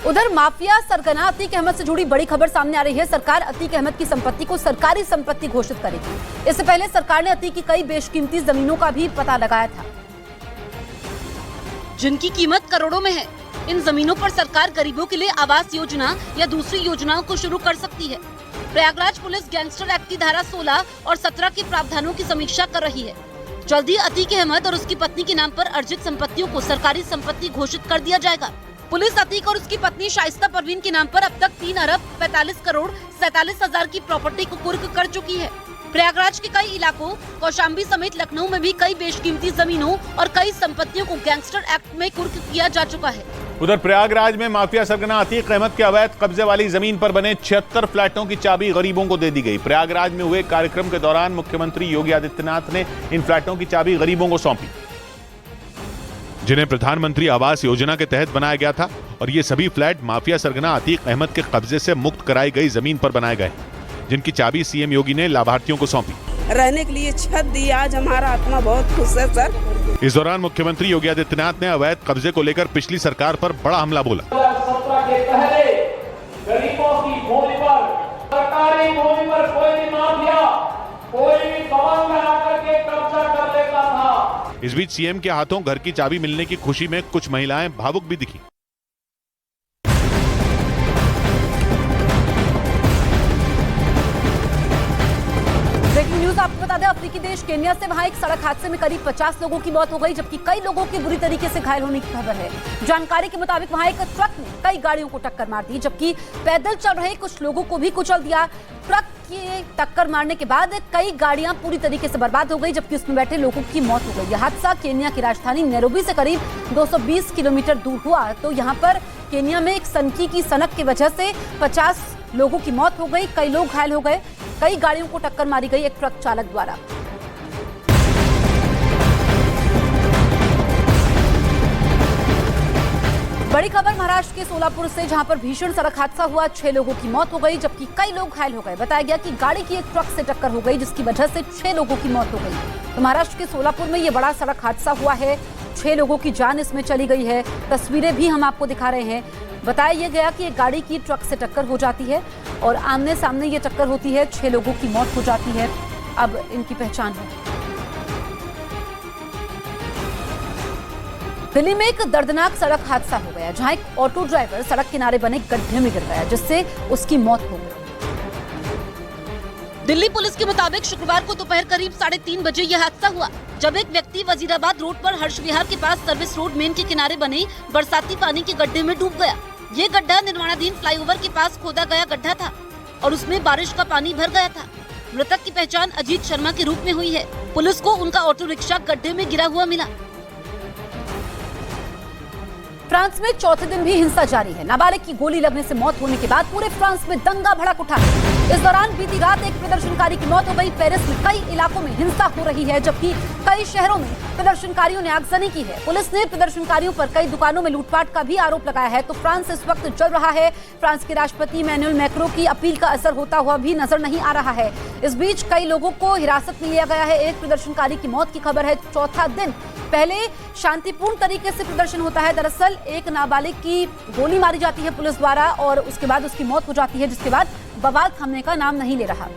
उधर माफिया सरगना अतीक अहमद से जुड़ी बड़ी खबर सामने आ रही है। सरकार अतीक अहमद की संपत्ति को सरकारी संपत्ति घोषित करेगी। इससे पहले सरकार ने अतीक की कई बेशकीमती जमीनों का भी पता लगाया था, जिनकी कीमत करोड़ों में है। इन जमीनों पर सरकार गरीबों के लिए आवास योजना या दूसरी योजनाओं को शुरू कर सकती है। प्रयागराज पुलिस गैंगस्टर एक्ट की धारा 16 और 17 के प्रावधानों की समीक्षा कर रही है। जल्दी अतीक अहमद और उसकी पत्नी के नाम पर अर्जित संपत्तियों को सरकारी संपत्ति घोषित कर दिया जाएगा। पुलिस अतीक और उसकी पत्नी शाइस्ता परवीन के नाम पर अब तक 3 अरब 45 करोड़ 47 हजार की प्रॉपर्टी को कुर्क कर चुकी है। प्रयागराज के कई इलाकों, कौशाम्बी समेत लखनऊ में भी कई बेशकीमती जमीनों और कई संपत्तियों को गैंगस्टर एक्ट में कुर्क किया जा चुका है। उधर प्रयागराज में माफिया सरगना अतीक अहमद के अवैध कब्जे वाली जमीन पर बने 76 फ्लैटों की चाबी गरीबों को दे दी गई। प्रयागराज में हुए कार्यक्रम के दौरान मुख्यमंत्री योगी आदित्यनाथ ने इन फ्लैटों की चाबी गरीबों को सौंपी, जिन्हें प्रधानमंत्री आवास योजना के तहत बनाया गया था। और ये सभी फ्लैट माफिया सरगना अतीक अहमद के कब्जे से मुक्त कराई गई जमीन पर बनाए गए, जिनकी चाबी सीएम योगी ने लाभार्थियों को सौंपी। रहने के लिए छत दी, आज हमारा आत्मा बहुत खुश है सर। इस दौरान मुख्यमंत्री योगी आदित्यनाथ ने अवैध कब्जे को लेकर पिछली सरकार पर बड़ा हमला बोला। 2017 के पहले गरीबों की भूमि पर, सरकारी भूमि पर कोई भी माफिया, कोई भी दबंग आकर के कब्जा कर लेता था। इस बीच सीएम के हाथों घर की चाबी मिलने की खुशी में कुछ महिलाएं भावुक भी दिखी। ब्रेकिंग न्यूज आपको बता दें, अफ्रीकी देश केन्या से वहां एक सड़क हादसे में करीब 50 लोगों की मौत हो गई, जबकि कई लोगों की बुरी तरीके से घायल होने की खबर है। जानकारी के मुताबिक वहां एक ट्रक ने कई गाड़ियों को टक्कर मार दी, जबकि पैदल चल रहे कुछ लोगों को भी कुचल दिया। ट्रक की टक्कर मारने के बाद कई गाड़ियां पूरी तरीके से बर्बाद हो गई, जबकि उसमें बैठे लोगों की मौत हो गई। यह हादसा केन्या की राजधानी नैरोबी से करीब 220 किलोमीटर दूर हुआ। तो यहाँ पर केन्या में एक सनकी की सनक की वजह से 50 लोगों की मौत हो गई, कई लोग घायल हो गए, कई गाड़ियों को टक्कर मारी गई एक ट्रक चालक द्वारा। बड़ी खबर महाराष्ट्र के सोलापुर से, जहां पर भीषण सड़क हादसा हुआ, 6 लोगों की मौत हो गई, जबकि कई लोग घायल हो गए। बताया गया कि गाड़ी की एक ट्रक से टक्कर हो गई, जिसकी वजह से 6 लोगों की मौत हो गई। तो महाराष्ट्र के सोलापुर में यह बड़ा सड़क हादसा हुआ है, 6 लोगों की जान इसमें चली गई है। तस्वीरें भी हम आपको दिखा रहे हैं। बताया यह गया कि एक गाड़ी की ट्रक से टक्कर हो जाती है और आमने सामने ये टक्कर होती है, 6 लोगों की मौत हो जाती है। अब इनकी पहचान है। दिल्ली में एक दर्दनाक सड़क हादसा हो गया, जहां एक ऑटो ड्राइवर सड़क किनारे बने गड्ढे में गिर गया, जिससे उसकी मौत हो गई। दिल्ली पुलिस के मुताबिक शुक्रवार को दोपहर करीब 3:30 बजे यह हादसा हुआ, जब एक व्यक्ति वजीराबाद रोड पर हर्ष विहार के पास सर्विस रोड मेन के किनारे बने बरसाती पानी के गड्ढे में डूब गया। ये गड्ढा निर्माणाधीन फ्लाईओवर के पास खोदा गया गड्ढा था और उसमें बारिश का पानी भर गया था। मृतक की पहचान अजीत शर्मा के रूप में हुई है। पुलिस को उनका ऑटो रिक्शा गड्ढे में गिरा हुआ मिला। फ्रांस में चौथे दिन भी हिंसा जारी है। नाबालिग की गोली लगने से मौत होने के बाद पूरे फ्रांस में दंगा भड़क उठा। इस दौरान बीती रात एक प्रदर्शनकारी की मौत हो गई। पेरिस में कई इलाकों में हिंसा हो रही है, जबकि कई शहरों में प्रदर्शनकारियों ने आगजनी की है। पुलिस ने प्रदर्शनकारियों पर कई दुकानों में लूटपाट का भी आरोप लगाया है। तो फ्रांस इस वक्त जल रहा है। फ्रांस के राष्ट्रपति इमैनुअल मैक्रों की अपील का असर होता हुआ भी नजर नहीं आ रहा है। इस बीच कई लोगों को हिरासत में लिया गया है। एक प्रदर्शनकारी की मौत की खबर है। चौथा दिन पहले शांतिपूर्ण तरीके से प्रदर्शन होता है। दरअसल एक नाबालिग की गोली मारी जाती है पुलिस द्वारा और उसके बाद उसकी मौत हो जाती है, जिसके बाद बवाल थमने का नाम नहीं ले रहा।